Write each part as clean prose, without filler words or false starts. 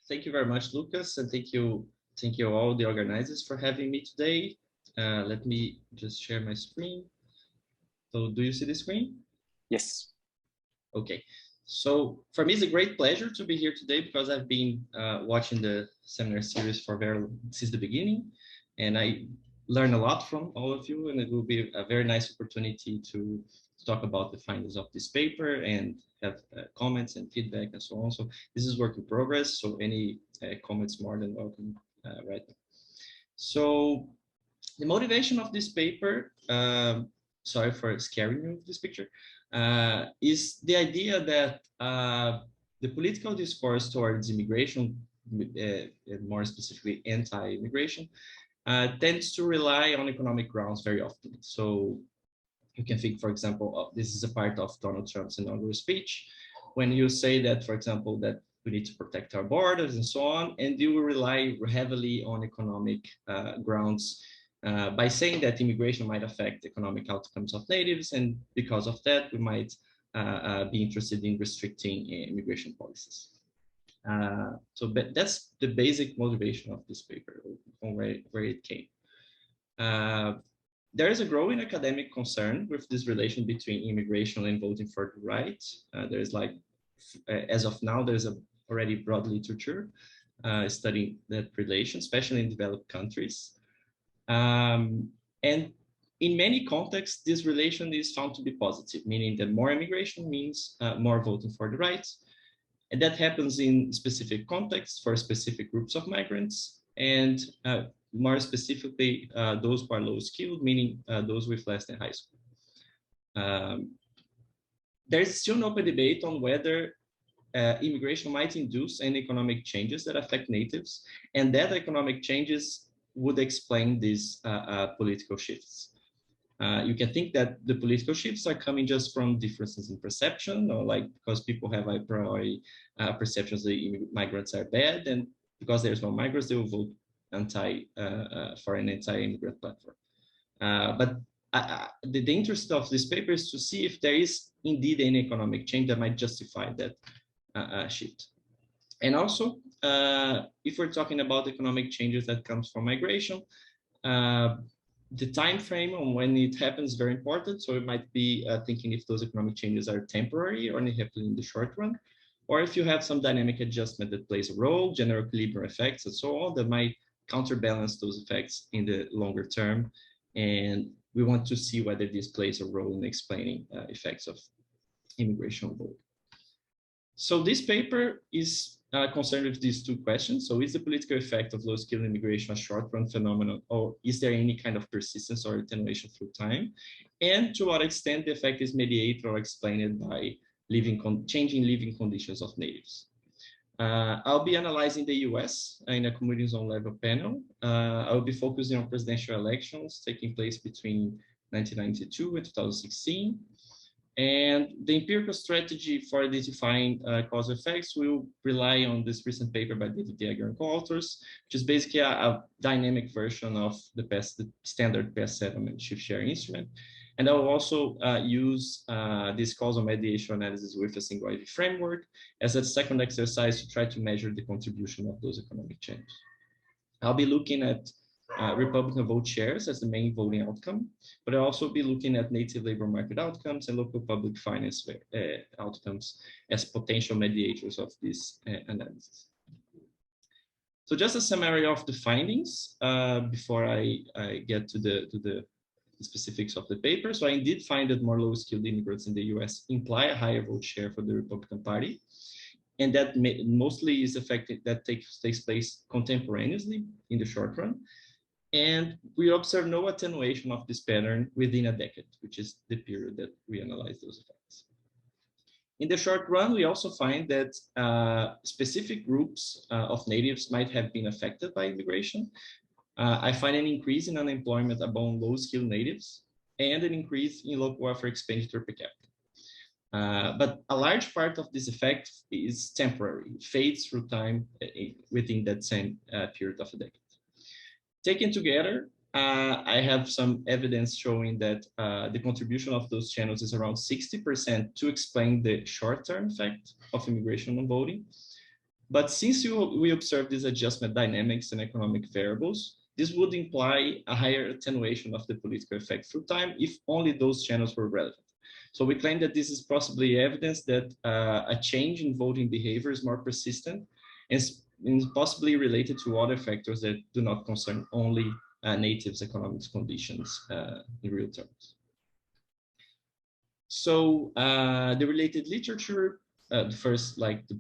Thank you very much, Lucas, and thank you all the organizers for having me today. Let me just share my screen. So do you see the screen? Yes. Okay. So for me, it's a great pleasure to be here today because I've been watching the seminar series since the beginning, and I learned a lot from all of you, and it will be a very nice opportunity to talk about the findings of this paper and have comments and feedback and so on. So this is work in progress, so any comments more than welcome right now. So the motivation of this paper, sorry for scaring you with this picture, is the idea that the political discourse towards immigration, more specifically anti-immigration, tends to rely on economic grounds very often. So you can think, for example, this is a part of Donald Trump's inaugural speech, when you say that, for example, that we need to protect our borders and so on, and you will rely heavily on economic grounds by saying that immigration might affect economic outcomes of natives, and because of that, we might be interested in restricting immigration policies. So that's the basic motivation of this paper, from where it came. There is a growing academic concern with this relation between immigration and voting for the right. There's like, as of now, there's already broad literature studying that relation, especially in developed countries. And in many contexts, this relation is found to be positive, meaning that more immigration means more voting for the right. And that happens in specific contexts for specific groups of migrants, and more specifically, those who are low skilled, meaning those with less than high school. There's still an open debate on whether immigration might induce any economic changes that affect natives, and that economic changes would explain these political shifts. You can think that the political shifts are coming just from differences in perception, or like because people have a priori perceptions that migrants are bad, and because there's no migrants, they will vote for an anti-immigrant platform. But the interest of this paper is to see if there is indeed any economic change that might justify that shift. And also, if we're talking about economic changes that comes from migration, the time frame on when it happens is very important. So it might be thinking if those economic changes are temporary or only happen in the short run, or if you have some dynamic adjustment that plays a role, general equilibrium effects and so on, that might counterbalance those effects in the longer term. And we want to see whether this plays a role in explaining effects of immigration on board. So this paper is concerned with these two questions. So is the political effect of low-skilled immigration a short-run phenomenon, or is there any kind of persistence or attenuation through time? And to what extent the effect is mediated or explained by changing living conditions of natives? I'll be analyzing the US in a community zone level panel. I'll be focusing on presidential elections taking place between 1992 and 2016. And the empirical strategy for identifying causal effects will rely on this recent paper by David Yeager and co-authors, which is basically a dynamic version of the standard past settlement shift sharing instrument. And I will also use this causal mediation analysis with a single IV framework as a second exercise to try to measure the contribution of those economic changes. I'll be looking at Republican vote shares as the main voting outcome, but I'll also be looking at native labor market outcomes and local public finance outcomes as potential mediators of this analysis. So just a summary of the findings before I get to the specifics of the paper. So I indeed find that more low-skilled immigrants in the US imply a higher vote share for the Republican Party. And that mostly is affected, that takes place contemporaneously in the short run. And we observe no attenuation of this pattern within a decade, which is the period that we analyze those effects. In the short run, we also find that specific groups of natives might have been affected by immigration. I find an increase in unemployment among low-skilled natives and an increase in local welfare expenditure per capita. But a large part of this effect is temporary. It fades through time within that same period of a decade. Taken together, I have some evidence showing that the contribution of those channels is around 60% to explain the short-term effect of immigration on voting. But since we observe these adjustment dynamics and economic variables, this would imply a higher attenuation of the political effect through time if only those channels were relevant. So we claim that this is possibly evidence that a change in voting behavior is more persistent and possibly related to other factors that do not concern only natives' economic conditions in real terms. So the related literature, the first, like the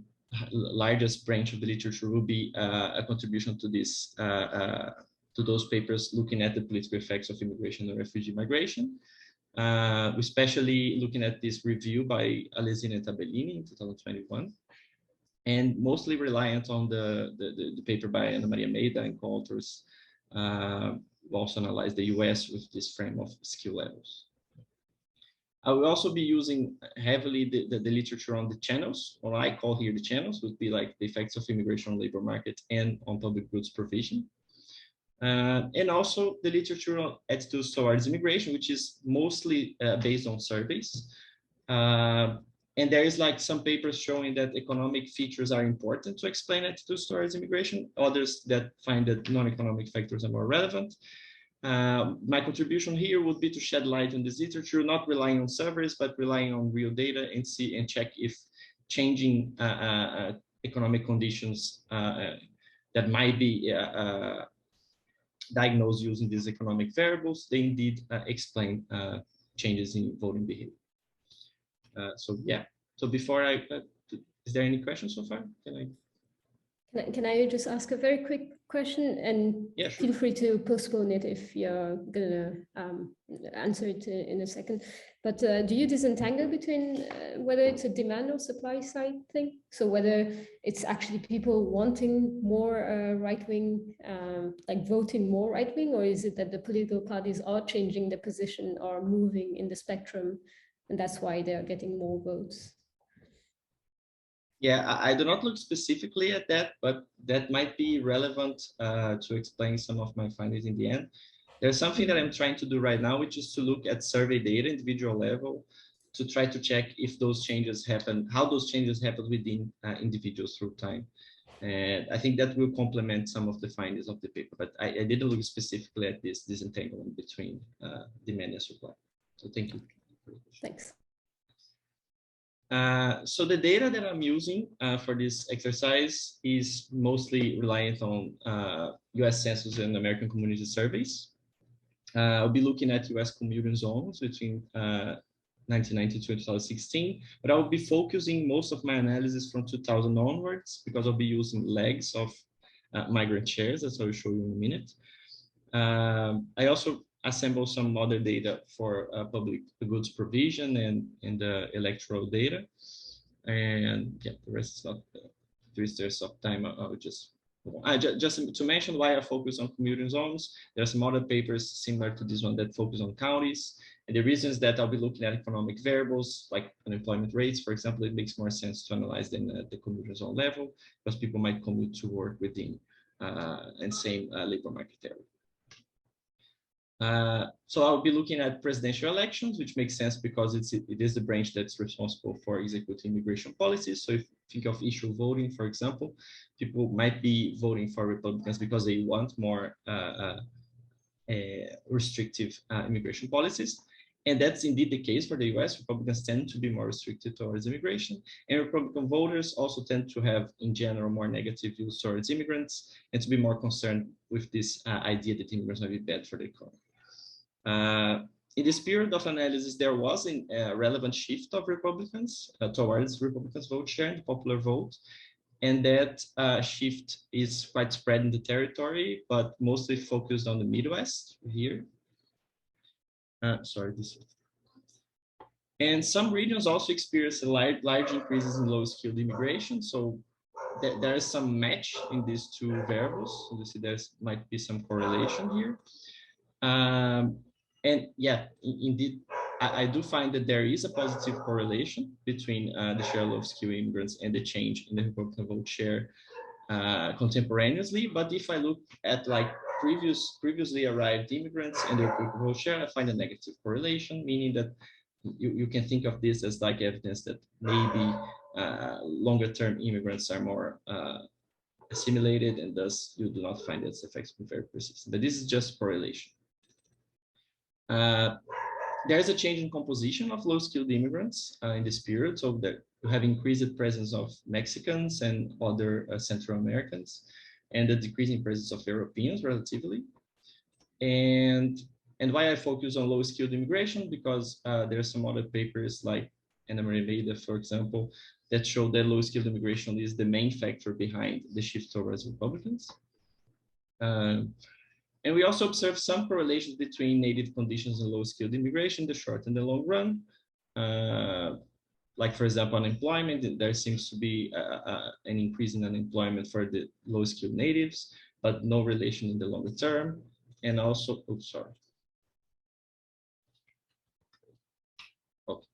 largest branch of the literature, will be a contribution to this, to those papers looking at the political effects of immigration and refugee migration. Especially looking at this review by Alesina and Tabellini in 2021, and mostly reliant on the paper by Ana Maria Meida and co-authors, who also analyzed the US with this frame of skill levels. I will also be using heavily the literature on the channels, or I call here the channels, would be like the effects of immigration on labor market and on public goods provision. And also the literature on attitudes towards immigration, which is mostly based on surveys. And there is like some papers showing that economic features are important to explain attitudes towards immigration, others that find that non-economic factors are more relevant. My contribution here would be to shed light on this literature, not relying on surveys, but relying on real data and see and check if changing economic conditions that might be diagnosed using these economic variables, they indeed explain changes in voting behavior. So yeah, so before is there any questions so far? Can I just ask a very quick question, and yeah, sure. Feel free to postpone it if you're gonna answer it in a second. But do you disentangle between whether it's a demand or supply side thing? So whether it's actually people wanting more right-wing, like voting more right-wing, or is it that the political parties are changing their position or moving in the spectrum, and that's why they're getting more votes? Yeah, I do not look specifically at that, but that might be relevant to explain some of my findings in the end. There's something that I'm trying to do right now, which is to look at survey data, individual level, to try to check if those changes happen, how those changes happen within individuals through time. And I think that will complement some of the findings of the paper, but I didn't look specifically at this disentanglement between demand and supply. So thank you. Thanks. So the data that I'm using for this exercise is mostly reliant on US Census and American Community Surveys. I'll be looking at US commuting zones between 1992 and 2016, but I'll be focusing most of my analysis from 2000 onwards because I'll be using legs of migrant shares, as I'll show you in a minute. I also assemble some other data for public goods provision and the electoral data. And yeah, the rest is not there's of time. I'll just to mention why I focus on commuting zones. There are some other papers similar to this one that focus on counties. And the reason is that I'll be looking at economic variables like unemployment rates, for example. It makes more sense to analyze them at the commuting zone level because people might commute to work within and same labor market area. So I'll be looking at presidential elections, which makes sense because it is the branch that's responsible for executing immigration policies. So if you think of issue voting, for example, people might be voting for Republicans because they want more restrictive immigration policies. And that's indeed the case for the US. Republicans tend to be more restricted towards immigration, and Republican voters also tend to have, in general, more negative views towards immigrants and to be more concerned with this idea that immigrants might be bad for the economy. In this period of analysis, there was a relevant shift of Republicans towards Republicans' vote share in the popular vote, and that shift is quite spread in the territory, but mostly focused on the Midwest here. And some regions also experience large increases in low-skilled immigration. So there is some match in these two variables. So you see there might be some correlation here. And yeah, indeed, I do find that there is a positive correlation between the share of low-skilled immigrants and the change in the Republican vote share contemporaneously. But if I look at like previously arrived immigrants and their vote share, I find a negative correlation, meaning that you can think of this as like evidence that maybe longer term immigrants are more assimilated, and thus you do not find its effects very persistent. But this is just correlation. There's a change in composition of low-skilled immigrants in this period. So that you have increased presence of Mexicans and other Central Americans, and the decreasing presence of Europeans relatively. And why I focus on low-skilled immigration, because there are some other papers like Oliveira, for example, that show that low-skilled immigration is the main factor behind the shift towards Republicans. And we also observe some correlations between native conditions and low-skilled immigration in the short and the long run. Like, for example, unemployment, there seems to be an increase in unemployment for the low-skilled natives, but no relation in the longer term. And also, oops, sorry. Okay.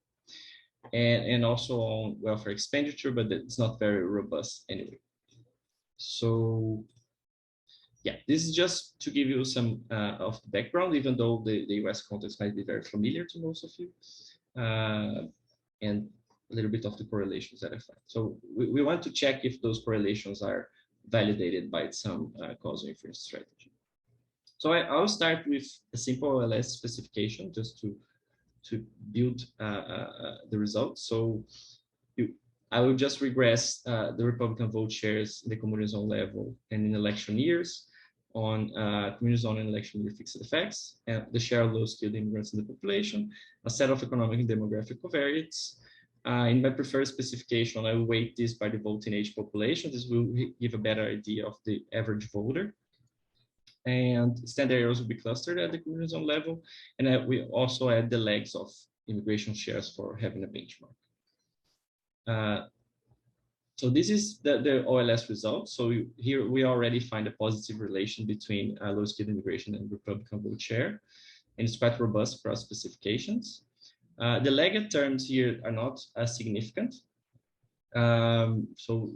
And also on welfare expenditure, but it's not very robust anyway. So yeah, this is just to give you some of the background, even though the US context might be very familiar to most of you, and a little bit of the correlations that I find. So we want to check if those correlations are validated by some causal inference strategy. So I'll start with a simple OLS specification just to build the results. So I will just regress the Republican vote shares in the community zone level and in election years on community zone and election year fixed effects, and the share of low-skilled immigrants in the population, a set of economic and demographic covariates. In my preferred specification, I will weight this by the voting age population. This will give a better idea of the average voter. And standard errors will be clustered at the community zone level. And we also add the legs of immigration shares for having a benchmark. So this is the OLS result. So here we already find a positive relation between low-skilled immigration and Republican vote share, and it's quite robust across specifications. The lagged terms here are not as significant. So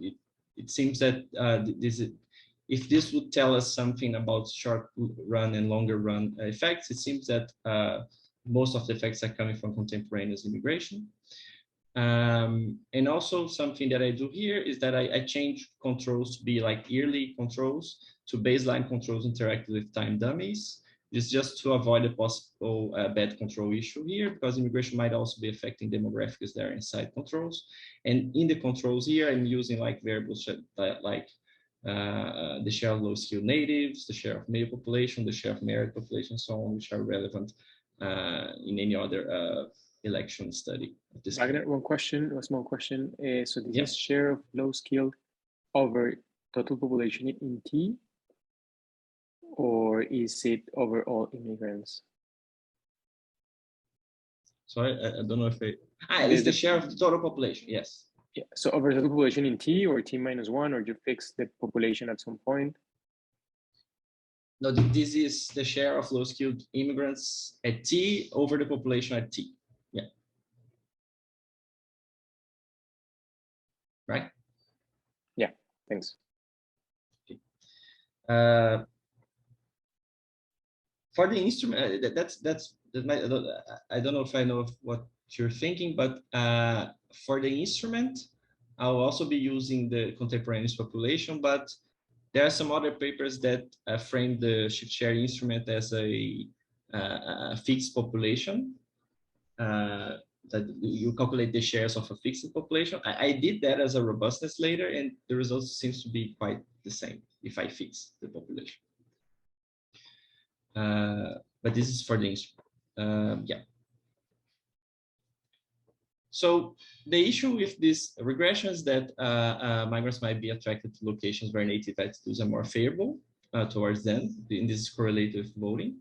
it seems that if this would tell us something about short run and longer run effects, it seems that most of the effects are coming from contemporaneous immigration. And also something that I do here is that I change controls to be like yearly controls to baseline controls interacted with time dummies. It's just to avoid a possible bad control issue here, because immigration might also be affecting demographics that are inside controls. And in the controls here, I'm using like variables like the share of low-skilled natives, the share of male population, the share of married population, so on, which are relevant in any other election study. Wagner, one small question. So this is share of low-skilled over total population in T, or is it over all immigrants? Sorry, I don't know if it's the share of the total population, yes. Yeah, so over the population in T or T-1, or you fix the population at some point? No, this is the share of low-skilled immigrants at T over the population at T. Yeah. Right? Yeah, thanks. Okay. For the instrument, I don't know if I know what you're thinking, but for the instrument, I'll also be using the contemporaneous population, but there are some other papers that frame the shift share instrument as a fixed population, that you calculate the shares of a fixed population. I did that as a robustness later, and the results seems to be quite the same if I fix the population. But this is for the instrument. Yeah. So the issue with this regression is that migrants might be attracted to locations where native attitudes are more favorable towards them, in this correlative voting.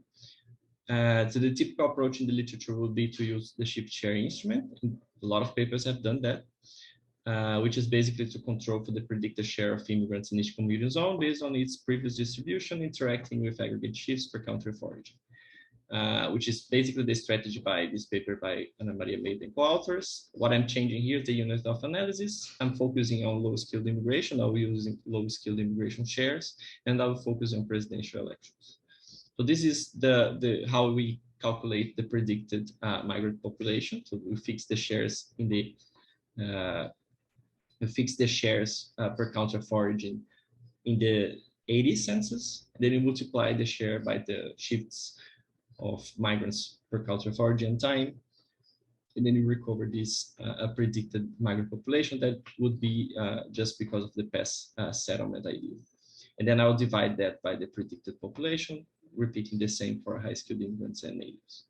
So the typical approach in the literature would be to use the shift share instrument. A lot of papers have done that, which is basically to control for the predicted share of immigrants in each commuting zone based on its previous distribution, interacting with aggregate shifts per country of origin. Which is basically the strategy by this paper by Ana Maria Meida and co-authors. What I'm changing here is the unit of analysis. I'm focusing on low-skilled immigration. I'll be using low-skilled immigration shares, and I'll focus on presidential elections. So this is the how we calculate the predicted migrant population. So we fix the shares in the you fix the shares per country of origin in the 80 census, then you multiply the share by the shifts of migrants per country of origin time, and then you recover this predicted migrant population that would be just because of the past settlement idea. And then I'll divide that by the predicted population, repeating the same for high-skilled immigrants and natives.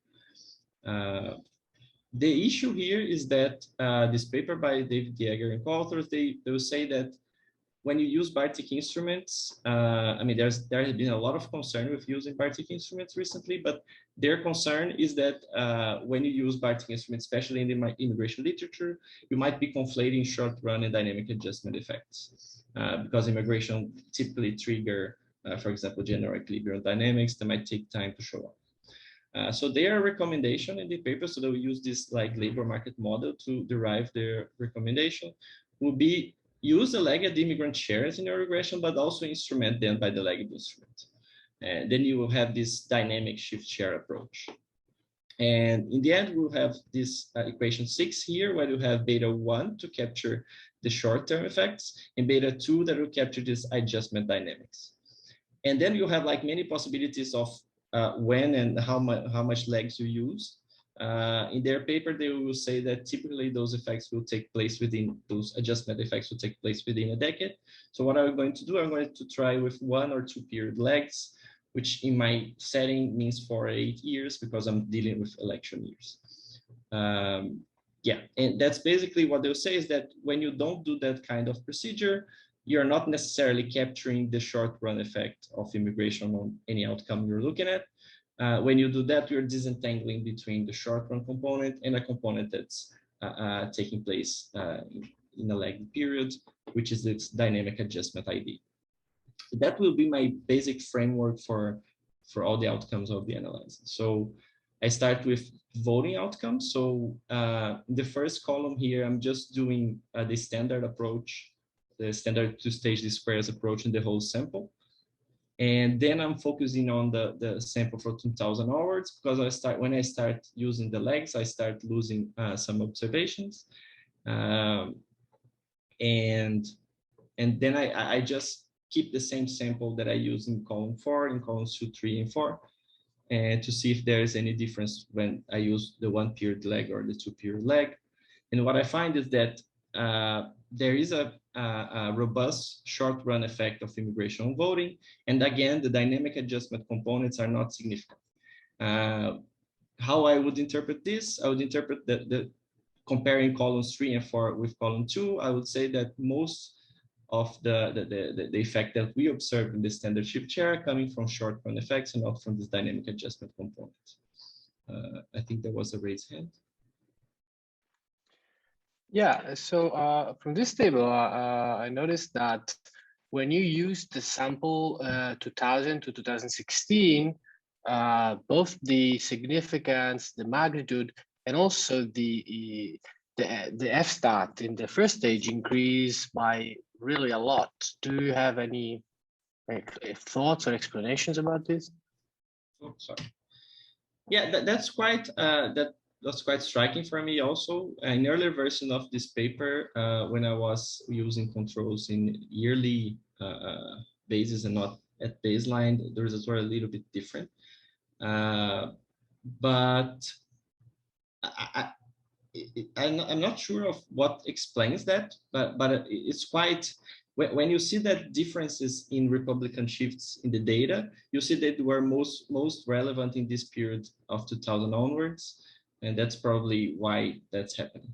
The issue here is that this paper by David Yeager and co-authors, they will say that when you use Bartik instruments, I mean, there has been a lot of concern with using Bartik instruments recently, but their concern is that when you use Bartik instruments, especially in the immigration literature, you might be conflating short-run and dynamic adjustment effects, because immigration typically trigger, for example, general equilibrium dynamics that might take time to show up. So their recommendation in the paper, so they will use this like labor market model to derive their recommendation, will be use the lagged immigrant shares in your regression, but also instrument them by the lagged instrument. And then you will have this dynamic shift share approach. And in the end, we'll have this equation 6 here, where you have beta 1 to capture the short-term effects, and beta 2 that will capture this adjustment dynamics. And then you have like many possibilities of when and how much lags you use. In their paper, they will say that typically those effects will take place within, those adjustment effects will take place within a decade. So what I'm going to do, I'm going to try with 1 or 2 period lags, which in my setting means 4 or 8 years because I'm dealing with election years. Yeah, and that's basically what they'll say is that when you don't do that kind of procedure, you're not necessarily capturing the short run effect of immigration on any outcome you're looking at. When you do that, you're disentangling between the short-run component and a component that's taking place in a lagging period, which is this dynamic adjustment ID. That will be my basic framework for all the outcomes of the analysis. So I start with voting outcomes. So in the first column here, I'm just doing the standard approach, the standard two-stage squares approach in the whole sample. And then I'm focusing on the sample for 2000 onwards, because when I start using the legs, I start losing some observations. And then I just keep the same sample that I use in column 4, in columns 2, 3, and 4, and to see if there is any difference when I use the 1 period leg or the 2 period leg. And what I find is that there is a robust short-run effect of immigration on voting. And again, the dynamic adjustment components are not significant. How I would interpret this, I would interpret the comparing columns 3 and 4 with column 2, I would say that most of the effect that we observe in the standard shift share are coming from short-run effects and not from this dynamic adjustment component. I think there was a raised hand. Yeah, so from this table, I noticed that when you use the sample 2000 to 2016, both the significance, the magnitude, and also the f-stat in the first stage increase by really a lot. Do you have any thoughts or explanations about this? Oh, sorry. Yeah, that's quite that's quite striking for me also. An earlier version of this paper, when I was using controls in yearly basis and not at baseline, the results were a little bit different. But I'm not sure of what explains that, but it's quite, when you see that differences in Republican shifts in the data, you see that they were most relevant in this period of 2000 onwards. And that's probably why that's happening.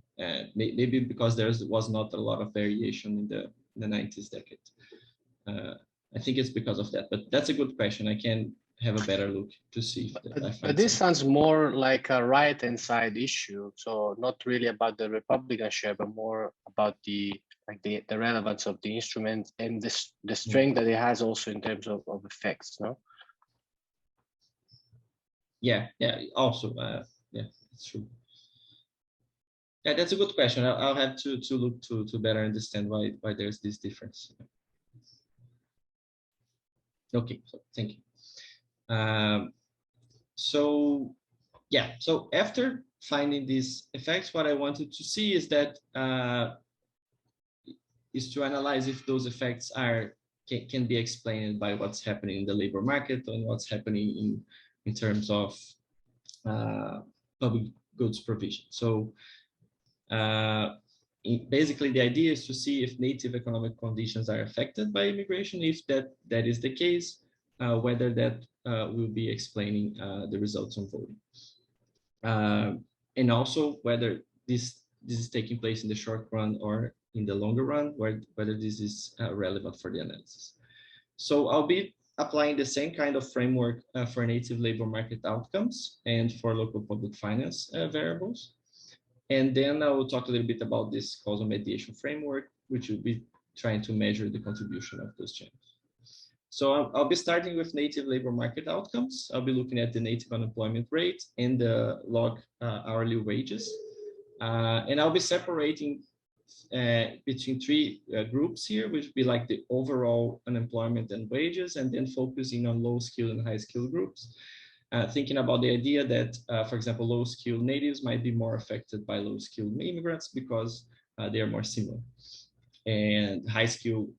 Maybe because there was not a lot of variation in the 90s decade. I think it's because of that, but that's a good question. I can have a better look to see. But this sounds more like a right-hand side issue. So not really about the Republican share, but more about the relevance of the instrument and the strength that it has also in terms of effects, no? Yeah, also, yeah, it's true. Yeah, that's a good question. I'll have to look to better understand why there's this difference. Okay, so thank you. So yeah, so after finding these effects, what I wanted to see is that is to analyze if those effects can be explained by what's happening in the labor market and what's happening in terms of public goods provision. So basically, the idea is to see if native economic conditions are affected by immigration. If that is the case, whether that will be explaining the results on voting, and also whether this is taking place in the short run or in the longer run, whether this is relevant for the analysis. So I'll be applying the same kind of framework for native labor market outcomes and for local public finance variables. And then I will talk a little bit about this causal mediation framework, which will be trying to measure the contribution of those changes. So I'll be starting with native labor market outcomes. I'll be looking at the native unemployment rate and the log hourly wages. And I'll be separating between three groups here, which would be like the overall unemployment and wages, and then focusing on low skill and high skill groups. Thinking about the idea that, for example, low-skilled natives might be more affected by low-skilled immigrants because they are more similar. And high-skilled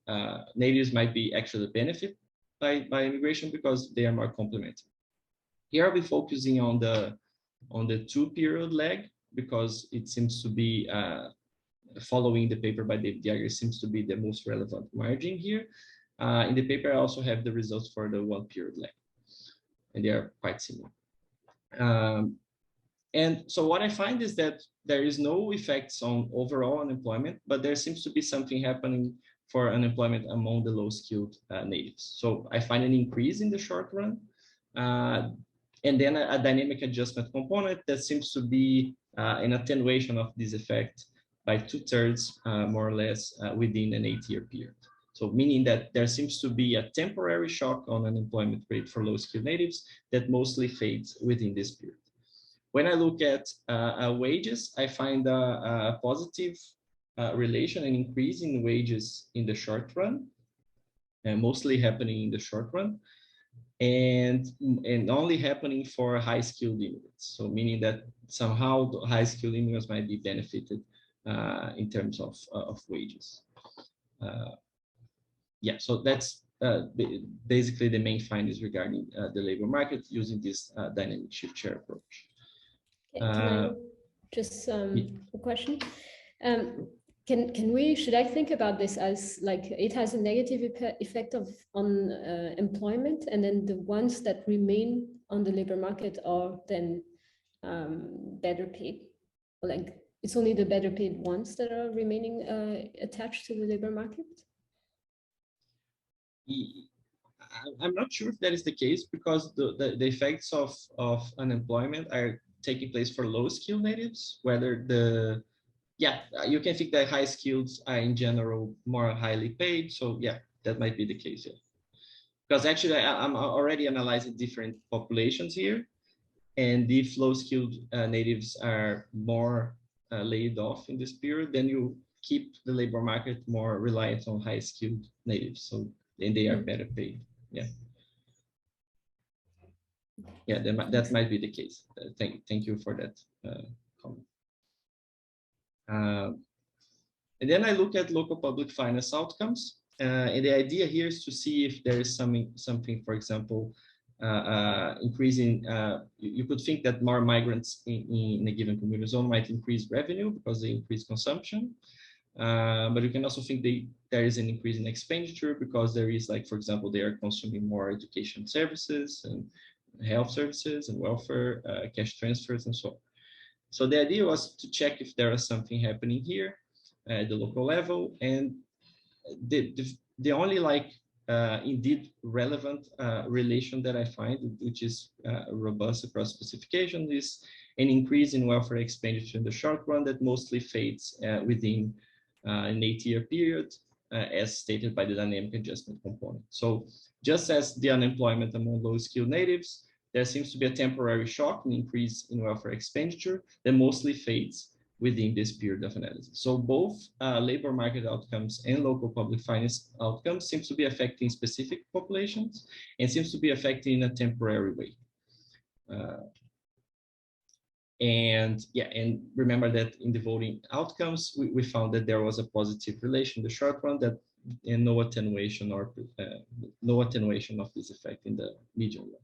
natives might be actually benefit by immigration because they are more complementary. Here I'll be focusing on the 2-period lag because it seems to be, following the paper by David Yeager, seems to be the most relevant margin here. In the paper, I also have the results for the 1-period lag, and they are quite similar. And so what I find is that there is no effects on overall unemployment, but there seems to be something happening for unemployment among the low-skilled natives. So I find an increase in the short run, and then a dynamic adjustment component that seems to be an attenuation of this effect by 2/3, more or less, within an 8-year period. So meaning that there seems to be a temporary shock on unemployment rate for low-skilled natives that mostly fades within this period. When I look at wages, I find a positive relation, an increase in wages in the short run, and mostly happening in the short run, and only happening for high-skilled immigrants. So meaning that somehow the high-skilled immigrants might be benefited in terms of wages. Yeah, so that's basically the main findings regarding the labor market using this dynamic shift share approach. Can I just a question? Should I think about this as like it has a negative effect on employment, and then the ones that remain on the labor market are then better paid? Like it's only the better paid ones that are remaining attached to the labor market? I'm not sure if that is the case, because the effects of unemployment are taking place for low-skilled natives, whether you can think that high skills are in general more highly paid. So yeah, that might be the case. Yeah. Because actually I'm already analyzing different populations here. And if low-skilled natives are more laid off in this period, then you keep the labor market more reliant on high-skilled natives. So then they are better paid. Yeah. Yeah, that might be the case. Thank you for that comment. And then I look at local public finance outcomes. And the idea here is to see if there is something, for example, increasing, you could think that more migrants in a given community zone might increase revenue because they increase consumption. But you can also think there is an increase in expenditure because there is, like, for example, they are consuming more education services and health services and welfare, cash transfers and so on. So the idea was to check if there is something happening here at the local level. And the only indeed relevant relation that I find, which is robust across specification, is an increase in welfare expenditure in the short run that mostly fades within an 8-year period, as stated by the dynamic adjustment component. So just as the unemployment among low-skilled natives, there seems to be a temporary shock, an increase in welfare expenditure that mostly fades within this period of analysis. So both labor market outcomes and local public finance outcomes seems to be affecting specific populations and seems to be affecting in a temporary way. And yeah, and remember that in the voting outcomes, we found that there was a positive relation in the short run, that and no attenuation of this effect in the medium run.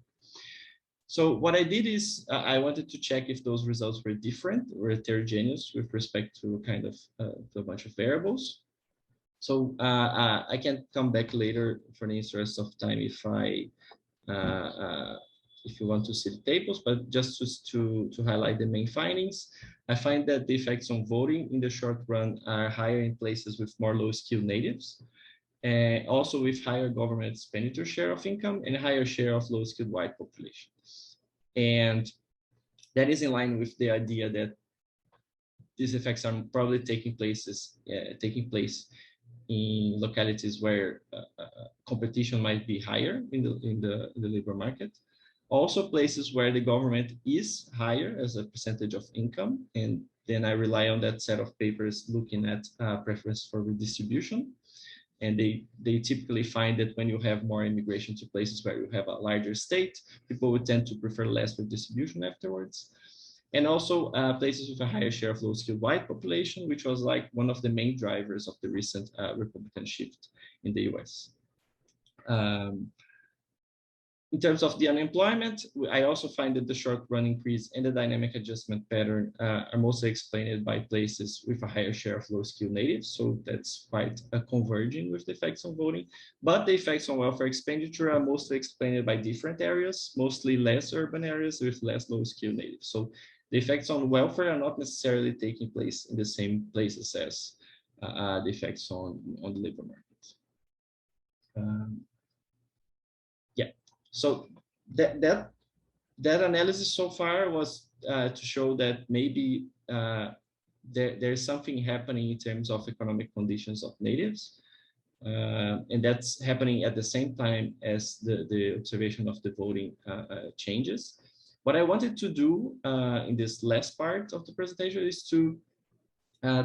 So what I did is I wanted to check if those results were different or heterogeneous with respect to kind of to a bunch of variables. So I can come back later for the interest of time if you want to see the tables, but just to highlight the main findings, I find that the effects on voting in the short run are higher in places with more low-skilled natives, and also with higher government expenditure share of income and a higher share of low-skilled white population. And that is in line with the idea that these effects are probably taking place in localities where competition might be higher in the labor market. Also places where the government is higher as a percentage of income, and then I rely on that set of papers looking at preference for redistribution. And they typically find that when you have more immigration to places where you have a larger state, people would tend to prefer less redistribution afterwards. And also places with a higher share of low-skilled white population, which was like one of the main drivers of the recent Republican shift in the US. In terms of the unemployment, I also find that the short-run increase and the dynamic adjustment pattern are mostly explained by places with a higher share of low-skilled natives. So that's quite converging with the effects on voting. But the effects on welfare expenditure are mostly explained by different areas, mostly less urban areas with less low-skilled natives. So the effects on welfare are not necessarily taking place in the same places as the effects on the labor market. Yeah. So that analysis so far was to show that maybe there's something happening in terms of economic conditions of natives, and that's happening at the same time as the observation of the voting changes. What I wanted to do in this last part of the presentation is to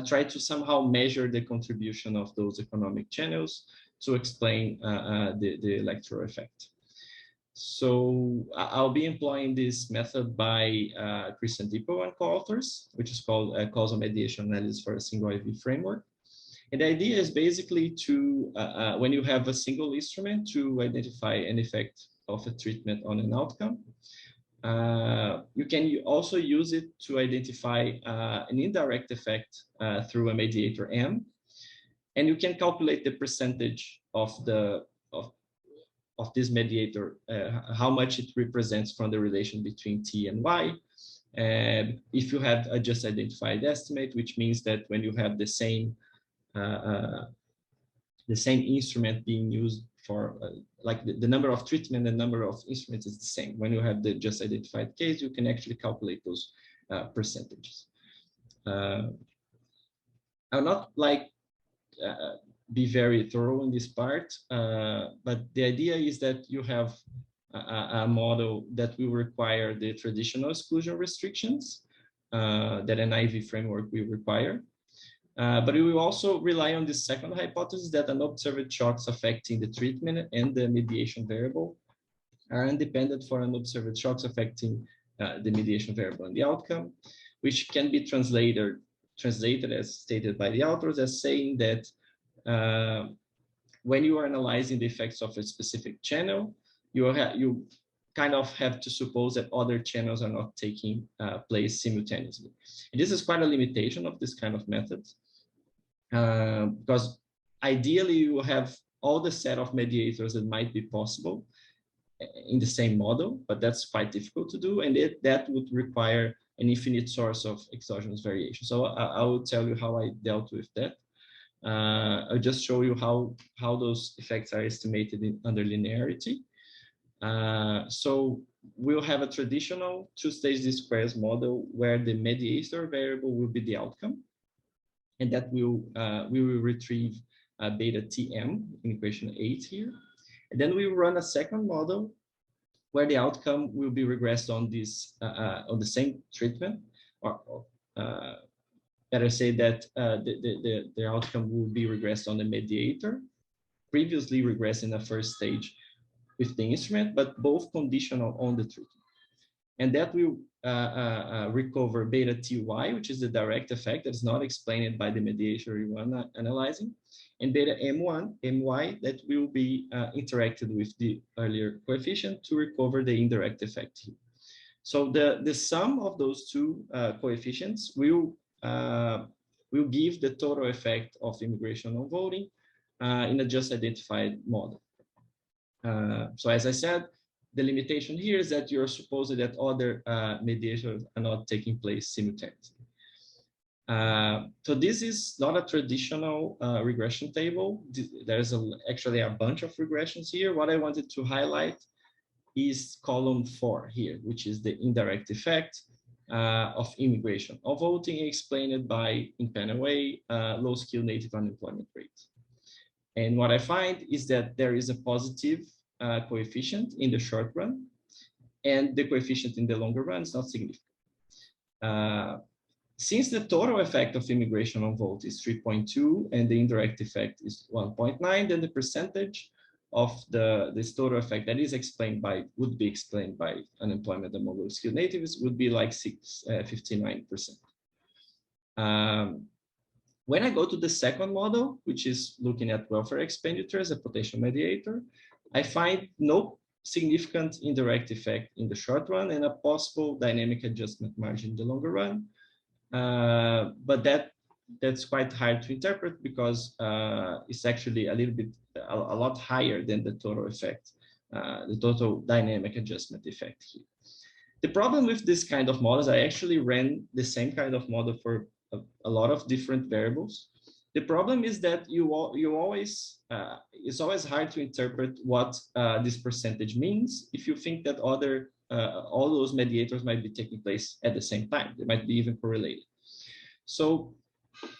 try to somehow measure the contribution of those economic channels to explain the electoral effect. So I'll be employing this method by Christian Dippo and co-authors, which is called Causal Mediation Analysis for a Single IV Framework. And the idea is basically to, when you have a single instrument, to identify an effect of a treatment on an outcome. You can also use it to identify an indirect effect through a mediator M. And you can calculate the percentage of this mediator, how much it represents from the relation between T and Y. And if you have a just identified estimate, which means that when you have the same instrument being used for, like the number of treatment and number of instruments is the same. When you have the just identified case, you can actually calculate those percentages. I'll not like be very thorough in this part, but the idea is that you have a model that will require the traditional exclusion restrictions that an IV framework will require. But we will also rely on the second hypothesis that unobserved shocks affecting the treatment and the mediation variable are independent for unobserved shocks affecting the mediation variable and the outcome, which can be translated as stated by the authors as saying that when you are analyzing the effects of a specific channel, you kind of have to suppose that other channels are not taking place simultaneously. And this is quite a limitation of this kind of method, because ideally you have all the set of mediators that might be possible in the same model, but that's quite difficult to do, and that would require an infinite source of exogenous variation. So I will tell you how I dealt with that. I'll just show you how those effects are estimated under linearity. So we'll have a traditional two-stage d-squares model where the mediator variable will be the outcome, and that we will retrieve beta Tm in equation 8 here. And then we will run a second model where the outcome will be regressed on this on the same treatment, or better say that the outcome will be regressed on the mediator, previously regressed in the first stage with the instrument, but both conditional on the treatment. And that will recover beta ty, which is the direct effect that is not explained by the mediation we want analyzing, and beta my that will be interacted with the earlier coefficient to recover the indirect effect here. So the sum of those two coefficients will give the total effect of immigration on voting in a just identified model. So as I said, the limitation here is that you're supposing that other mediations are not taking place simultaneously. So this is not a traditional regression table. There's actually a bunch of regressions here. What I wanted to highlight is column 4 here, which is the indirect effect of immigration on voting explained by, in panel A, low-skilled native unemployment rate. And what I find is that there is a positive coefficient in the short run, and the coefficient in the longer run is not significant. Since the total effect of immigration on vote is 3.2 and the indirect effect is 1.9, then the percentage of this total effect that is explained by, would be explained by unemployment among low-skilled natives would be like 59%. When I go to the second model, which is looking at welfare expenditure as a potential mediator, I find no significant indirect effect in the short run and a possible dynamic adjustment margin in the longer run. But that's quite hard to interpret because it's actually a lot higher than the total effect, the total dynamic adjustment effect here. The problem with this kind of models, I actually ran the same kind of model for a lot of different variables. The problem is that it's always hard to interpret what this percentage means if you think that all those mediators might be taking place at the same time. They might be even correlated. So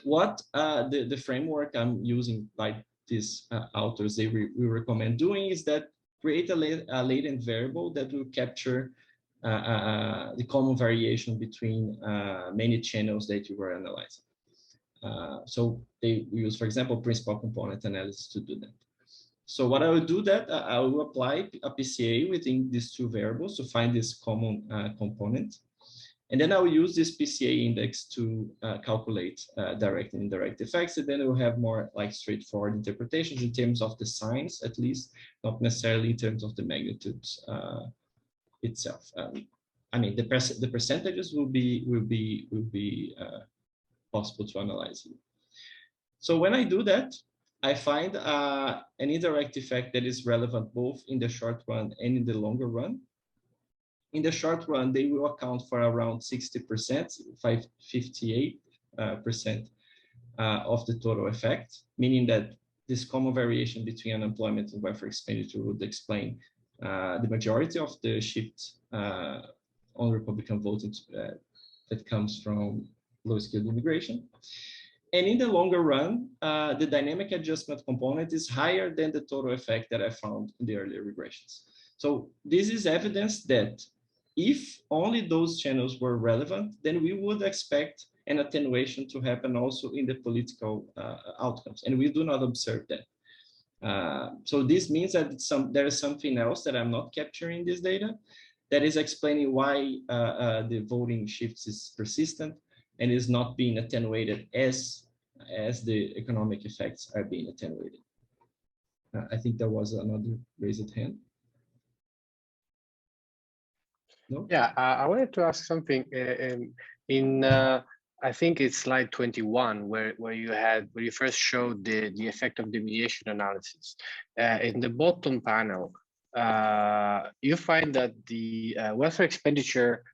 what the framework I'm using by these authors, they will recommend doing is that create a latent variable that will capture the common variation between many channels that you were analyzing. So they use, for example, principal component analysis to do that. So what I will do that, I will apply a PCA within these two variables to find this common component. And then I will use this PCA index to calculate direct and indirect effects. And then we'll have more like straightforward interpretations in terms of the signs, at least, not necessarily in terms of the magnitudes itself. I mean, the percentages will be possible to analyze here. So when I do that, I find an indirect effect that is relevant both in the short run and in the longer run. In the short run, they will account for around 60%, 58% of the total effect, meaning that this common variation between unemployment and welfare expenditure would explain the majority of the shift on Republican voting that comes from low-skilled immigration. And in the longer run, the dynamic adjustment component is higher than the total effect that I found in the earlier regressions. So this is evidence that if only those channels were relevant, then we would expect an attenuation to happen also in the political outcomes, and we do not observe that. So this means that there is something else that I'm not capturing in this data that is explaining why the voting shifts is persistent and is not being attenuated as the economic effects are being attenuated. I think there was another raised hand. No? Yeah, I wanted to ask something. I think it's slide 21, where you first showed the effect of the mediation analysis. In the bottom panel, you find that the welfare expenditure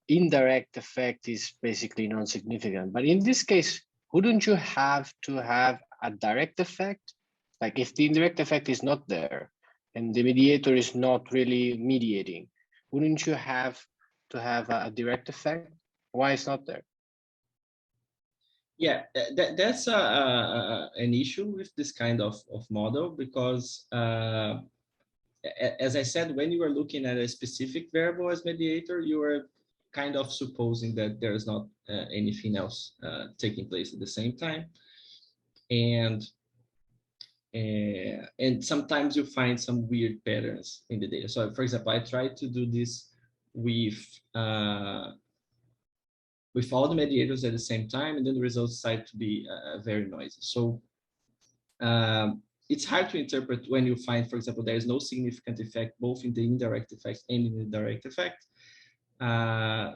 indirect effect is basically non-significant. But in this case, wouldn't you have to have a direct effect? Like if the indirect effect is not there and the mediator is not really mediating, wouldn't you have to have a direct effect? Why it's not there? Yeah, that's an issue with this kind of model because, as I said, when you are looking at a specific variable as mediator, you are kind of supposing that there's not anything else taking place at the same time. And sometimes you find some weird patterns in the data. So for example, I tried to do this with all the mediators at the same time, and then the results decide to be very noisy. So it's hard to interpret when you find, for example, there is no significant effect both in the indirect effect and in the direct effect.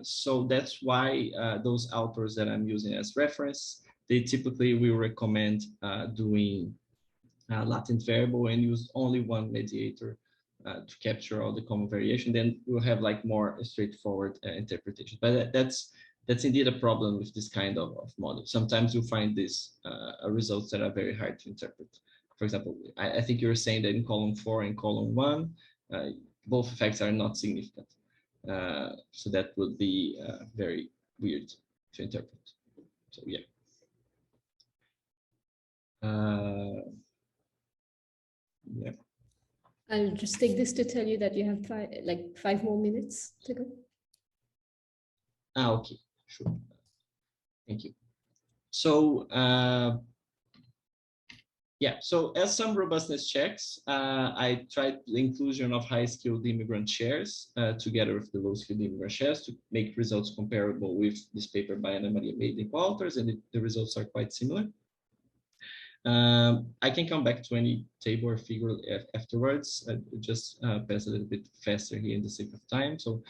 So that's why those authors that I'm using as reference, they typically will recommend doing latent variable and use only one mediator to capture all the common variation. Then we'll have like more straightforward interpretation. But that's indeed a problem with this kind of model. Sometimes you find these results that are very hard to interpret. For example, I think you're saying that in column 4 and column 1, both effects are not significant. So that would be very weird to interpret. So yeah. Yeah. I'll just take this to tell you that you have 5 more minutes to go. Okay, sure. Thank you. So yeah, so as some robustness checks, I tried the inclusion of high-skilled immigrant shares together with the low-skilled immigrant shares to make results comparable with this paper by Ana Maria Meida and co-authors, and the results are quite similar. I can come back to any table or figure afterwards. I just pass a little bit faster here in the sake of time. So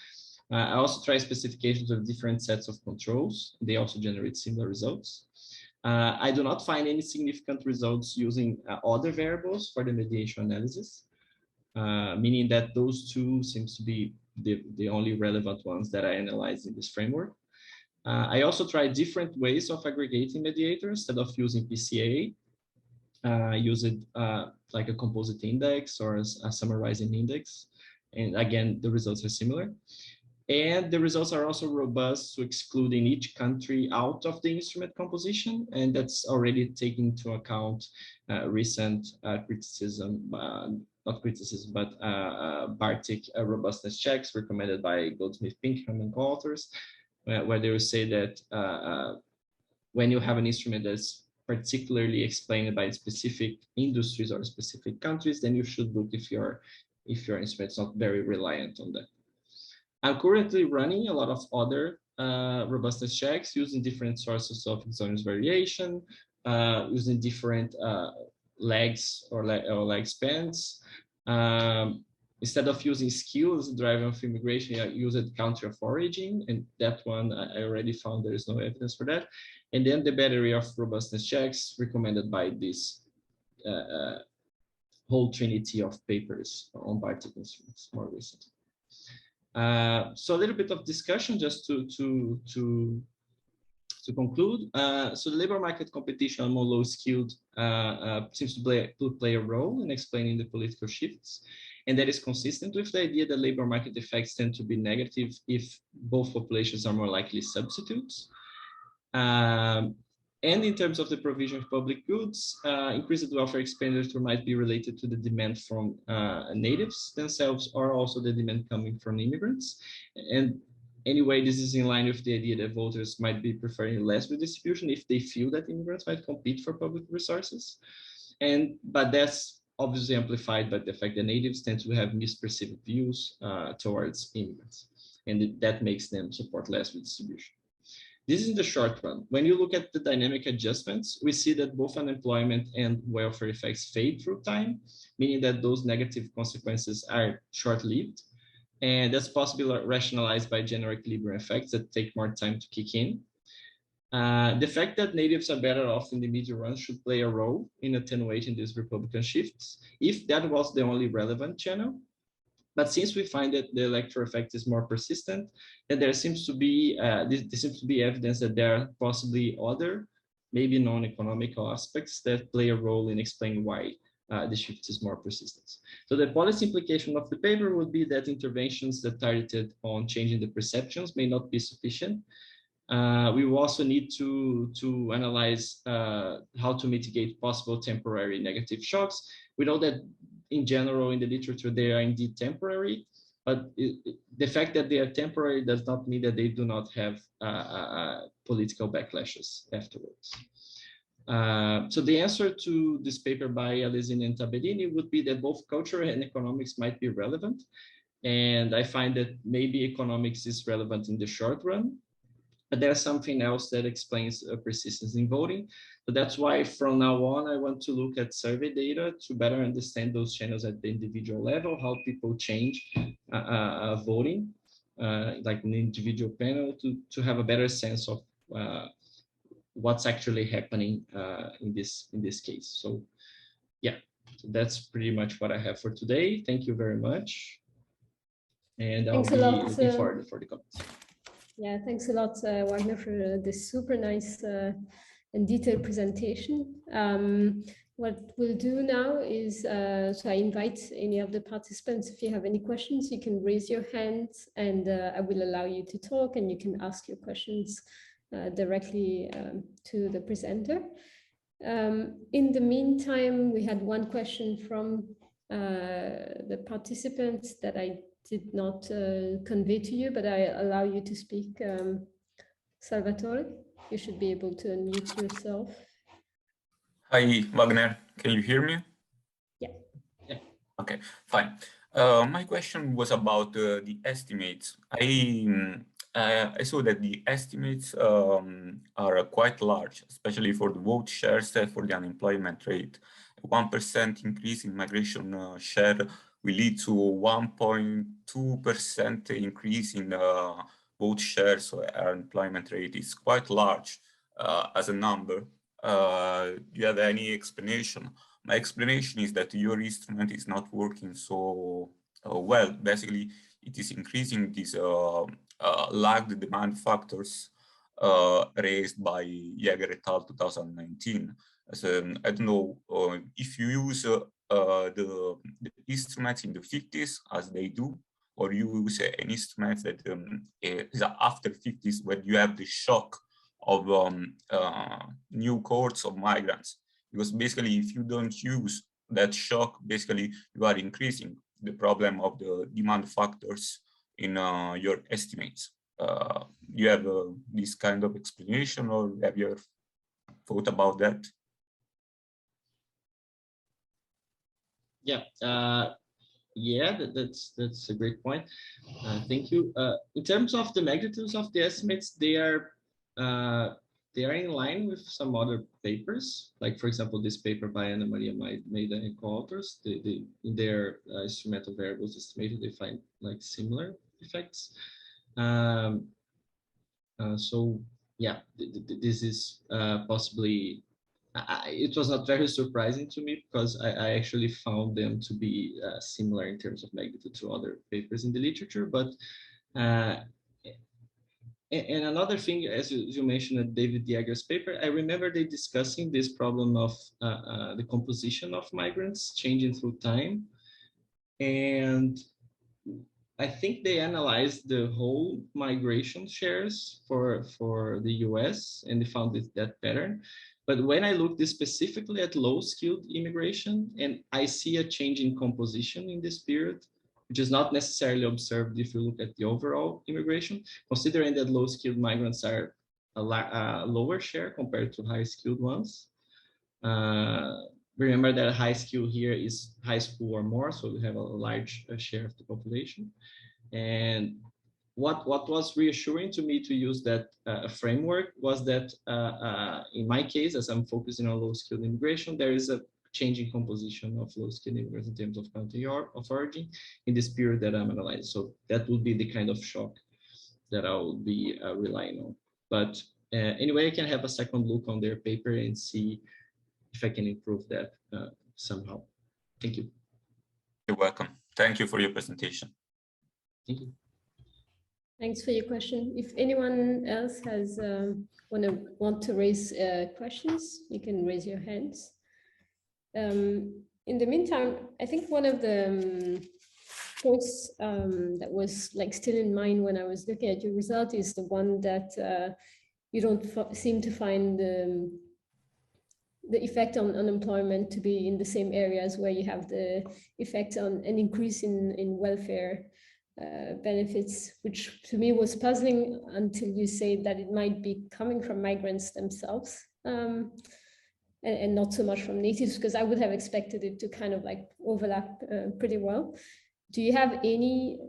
I also try specifications of different sets of controls. They also generate similar results. I do not find any significant results using other variables for the mediation analysis, meaning that those two seems to be the only relevant ones that I analyze in this framework. I also tried different ways of aggregating mediators instead of using PCA. Use it like a composite index or a summarizing index. And again, the results are similar. And the results are also robust to excluding each country out of the instrument composition. And that's already taking into account recent criticism, not criticism, but Bartik robustness checks recommended by Goldsmith, Pinkham, and co-authors, where they will say that when you have an instrument that's particularly explained by specific industries or specific countries, then you should look if your instrument is not very reliant on that. I'm currently running a lot of other robustness checks using different sources of exogenous variation, using different legs or leg spans. Instead of using skills driving of immigration, I used country of origin, and that one I already found there is no evidence for that. And then the battery of robustness checks recommended by this whole trinity of papers on Bartik instruments more recently. So a little bit of discussion just to conclude. So the labor market competition among low-skilled seems to play a role in explaining the political shifts, and that is consistent with the idea that labor market effects tend to be negative if both populations are more likely substitutes. And in terms of the provision of public goods, increased welfare expenditure might be related to the demand from natives themselves, or also the demand coming from immigrants. And anyway, this is in line with the idea that voters might be preferring less redistribution if they feel that immigrants might compete for public resources. But that's obviously amplified by the fact that natives tend to have misperceived views towards immigrants, and that makes them support less redistribution. This is in the short run. When you look at the dynamic adjustments, we see that both unemployment and welfare effects fade through time, meaning that those negative consequences are short-lived. And that's possibly rationalized by general equilibrium effects that take more time to kick in. The fact that natives are better off in the medium run should play a role in attenuating these Republican shifts, if that was the only relevant channel. But since we find that the electoral effect is more persistent, then there seems to be there seems to be evidence that there are possibly other, maybe non-economical aspects that play a role in explaining why the shift is more persistent. So the policy implication of the paper would be that interventions that targeted on changing the perceptions may not be sufficient. We will also need to analyze how to mitigate possible temporary negative shocks. We know that in general, in the literature, they are indeed temporary, but the fact that they are temporary does not mean that they do not have political backlashes afterwards. So the answer to this paper by Alesini and Tabellini would be that both culture and economics might be relevant, And I find that maybe economics is relevant in the short run, but there's something else that explains persistence in voting. So that's why from now on, I want to look at survey data to better understand those channels at the individual level, how people change voting, like an individual panel, to have a better sense of what's actually happening in this case. So yeah, so that's pretty much what I have for today. Thank you very much. And I'll be looking forward for the comments. Yeah, thanks a lot, Wagner, for this super nice and detailed presentation. What we'll do now is, so I invite any of the participants, if you have any questions, you can raise your hand and I will allow you to talk and you can ask your questions directly to the presenter. In the meantime, we had one question from the participants that I did not convey to you, but I allow you to speak. Salvatore, you should be able to unmute yourself. Hi, Wagner. Can you hear me? Yeah. Okay, fine. My question was about the estimates. I saw that the estimates are quite large, especially for the vote shares for the unemployment rate. 1% increase in migration share will lead to 1.2% increase in vote share, so our unemployment rate is quite large as a number. Do you have any explanation? My explanation is that your instrument is not working so well. Basically, it is increasing these lagged demand factors raised by Jaeger et al. 2019. So, I don't know if you use the instruments in the 50s as they do, or you use an instrument that is after 50s when you have the shock of new cohorts of migrants. Because basically, if you don't use that shock, basically you are increasing the problem of the demand factors in your estimates. Do you have this kind of explanation, or have you ever thought about that? Yeah, that's a great point. Thank you. In terms of the magnitudes of the estimates, they are in line with some other papers. Like, for example, this paper by Ana Maria Maida and co-authors. In their instrumental variables estimated, they find like similar effects. So yeah, this is possibly. It was not very surprising to me because I actually found them to be similar in terms of magnitude to other papers in the literature. But and another thing, as you mentioned at David Jaeger's paper, I remember they discussing this problem of the composition of migrants changing through time. And I think they analyzed the whole migration shares for the US and they found that pattern. But when I looked specifically at low-skilled immigration, and I see a change in composition in this period, which is not necessarily observed if you look at the overall immigration, considering that low-skilled migrants are a lower share compared to high-skilled ones. Remember that high skill here is high school or more, so we have a large share of the population. And what was reassuring to me to use that framework was that in my case, as I'm focusing on low-skilled immigration, there is a changing composition of low-skilled immigrants in terms of country of origin in this period that I'm analyzing. So that would be the kind of shock that I will be relying on. But anyway, I can have a second look on their paper and see if I can improve that somehow. Thank you. You're welcome. Thank you for your presentation. Thank you. Thanks for your question. If anyone else has want to raise questions, you can raise your hands. In the meantime, I think one of the points that was like still in mind when I was looking at your result is the one that you don't seem to find the effect on unemployment to be in the same areas where you have the effect on an increase in welfare benefits, which to me was puzzling until you say that it might be coming from migrants themselves and not so much from natives, because I would have expected it to kind of like overlap pretty well. do you have any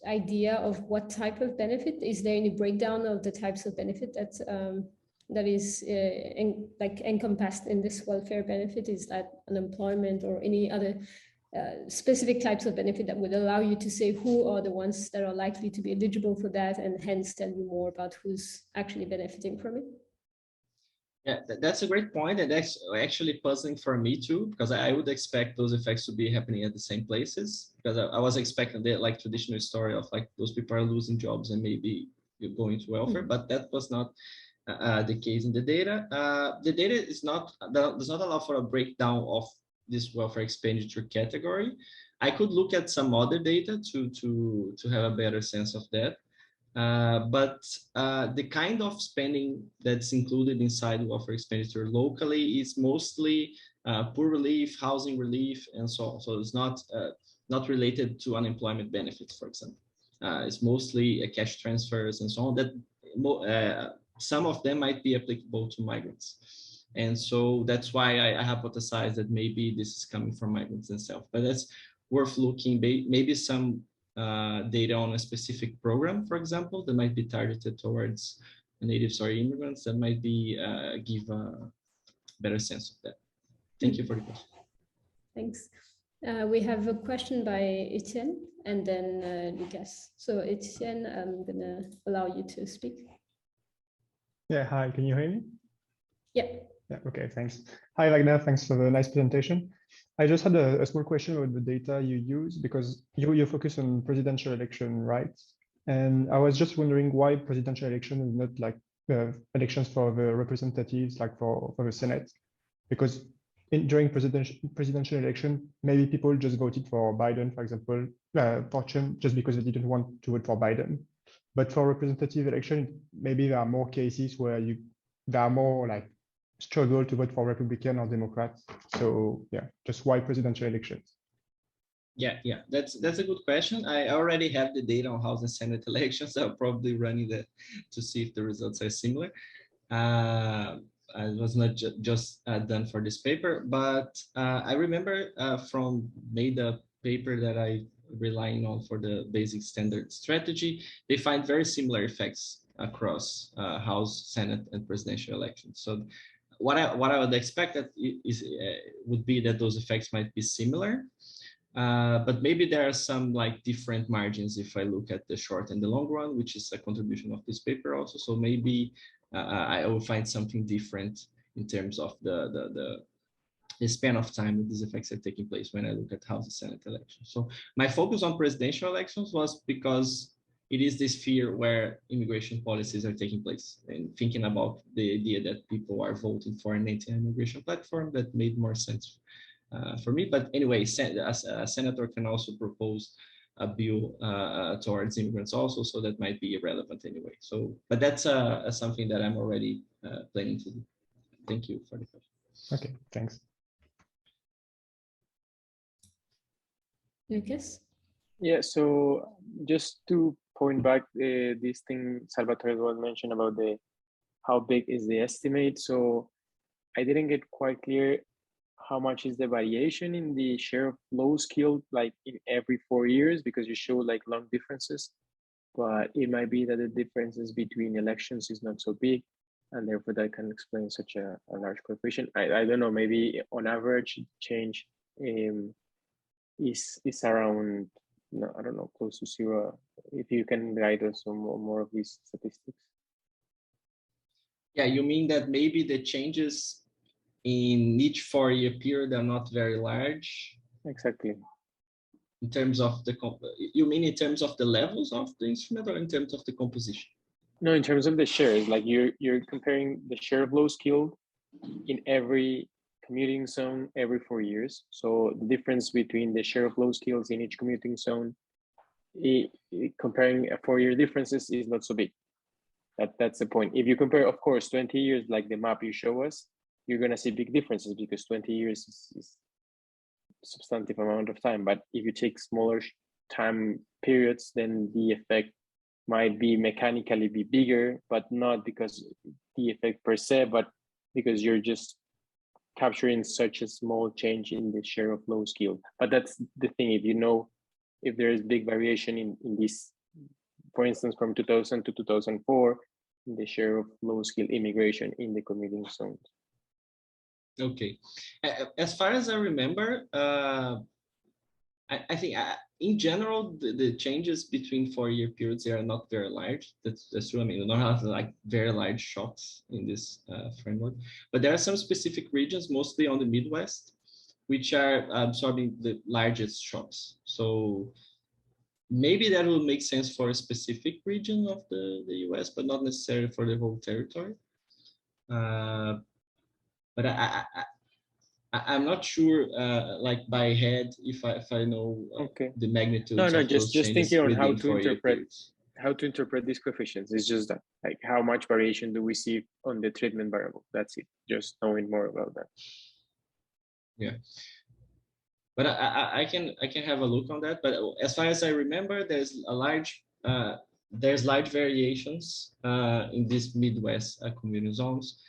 idea of what type of benefit? Is there any breakdown of the types of benefit that is like encompassed in this welfare benefit? Is that unemployment or any other specific types of benefit that would allow you to say who are the ones that are likely to be eligible for that, and hence tell you more about who's actually benefiting from it? Yeah, that's a great point, and that's actually puzzling for me too, because I would expect those effects to be happening at the same places, because I was expecting the like traditional story of like those people are losing jobs and maybe you're going to welfare, but that was not the case in the data. The data is does not allow for a breakdown of this welfare expenditure category. I could look at some other data to have a better sense of that. But the kind of spending that's included inside welfare expenditure locally is mostly poor relief, housing relief, and so on. So it's not related to unemployment benefits, for example. It's mostly cash transfers and so on. That some of them might be applicable to migrants. And so that's why I hypothesize that maybe this is coming from migrants themselves. But that's worth looking, maybe some data on a specific program, for example, that might be targeted towards natives or immigrants, that might be give a better sense of that. Thank you for the question. Thanks. We have a question by Etienne and then Lucas. So Etienne, I'm gonna allow you to speak. Yeah, hi, can you hear me? Yeah. Yeah, okay, thanks. Hi, Wagner, thanks for the nice presentation. I just had a small question about the data you use, because you focus on presidential election, right? And I was just wondering why presidential election is not like elections for the representatives, like for the Senate, because during presidential election, maybe people just voted for Biden, for example, Fortune, just because they didn't want to vote for Biden. But for representative election, maybe there are more cases where there are more like struggle to vote for Republican or Democrat. So yeah, just why presidential elections? Yeah, that's a good question. I already have the data on House and Senate elections. So I'll probably running that to see if the results are similar. It was not just done for this paper, but I remember from the paper that I relying on for the basic standard strategy, they find very similar effects across House, Senate, and presidential elections. So what I would expect that would be that those effects might be similar, but maybe there are some like different margins if I look at the short and the long run, which is a contribution of this paper also. So maybe I will find something different in terms of the span of time that these effects are taking place when I look at House and Senate elections. So my focus on presidential elections was because it is this sphere where immigration policies are taking place, and thinking about the idea that people are voting for an anti-immigration platform that made more sense for me. But anyway, a senator can also propose a bill towards immigrants also, so that might be irrelevant anyway. So, but that's something that I'm already planning to do. Thank you for the question. Okay, thanks. Lucas? Yeah, so just to point back this thing Salvatore was mentioned about how big is the estimate. So I didn't get quite clear how much is the variation in the share of low skilled, like in every 4 years, because you show like long differences, but it might be that the differences between elections is not so big, and therefore that can explain such a large coefficient. I don't know, maybe on average change is around, no, I don't know, close to zero. If you can guide us on more of these statistics. Yeah, you mean that maybe the changes in each 4-year period are not very large? Exactly. In terms of you mean in terms of the levels of the instrument, or in terms of the composition? No, in terms of the shares, like you're comparing the share of low skilled in every commuting zone every 4 years. So the difference between the share of low skills in each commuting zone, comparing 4-year differences is not so big. That's the point. If you compare, of course, 20 years, like the map you show us, you're going to see big differences because 20 years is a substantive amount of time. But if you take smaller time periods, then the effect might be mechanically be bigger, but not because the effect per se, but because you're just capturing such a small change in the share of low skill. But that's the thing, if you know, if there is big variation in this, for instance, from 2000 to 2004, in the share of low skill immigration in the commuting zones. Okay, as far as I remember, I think in general, the changes between 4-year periods are not very large. That's true. I mean, we don't have like very large shocks in this framework, but there are some specific regions, mostly on the Midwest, which are absorbing the largest shocks. So maybe that will make sense for a specific region of the US, but not necessarily for the whole territory. But I'm not sure, like by head, if I know the magnitude. No, just thinking on how to interpret these coefficients. It's just that, like, how much variation do we see on the treatment variable? That's it. Just knowing more about that. Yeah, but I can have a look on that. But as far as I remember, there's large variations in these Midwest community zones.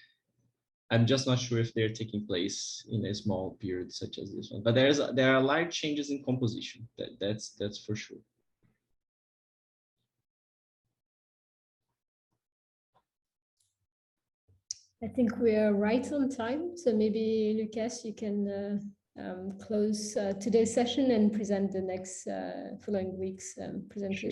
I'm just not sure if they're taking place in a small period such as this one, but there are large changes in composition. That's for sure. I think we are right on time. So maybe Lucas, you can close today's session and present the next following week's presentation.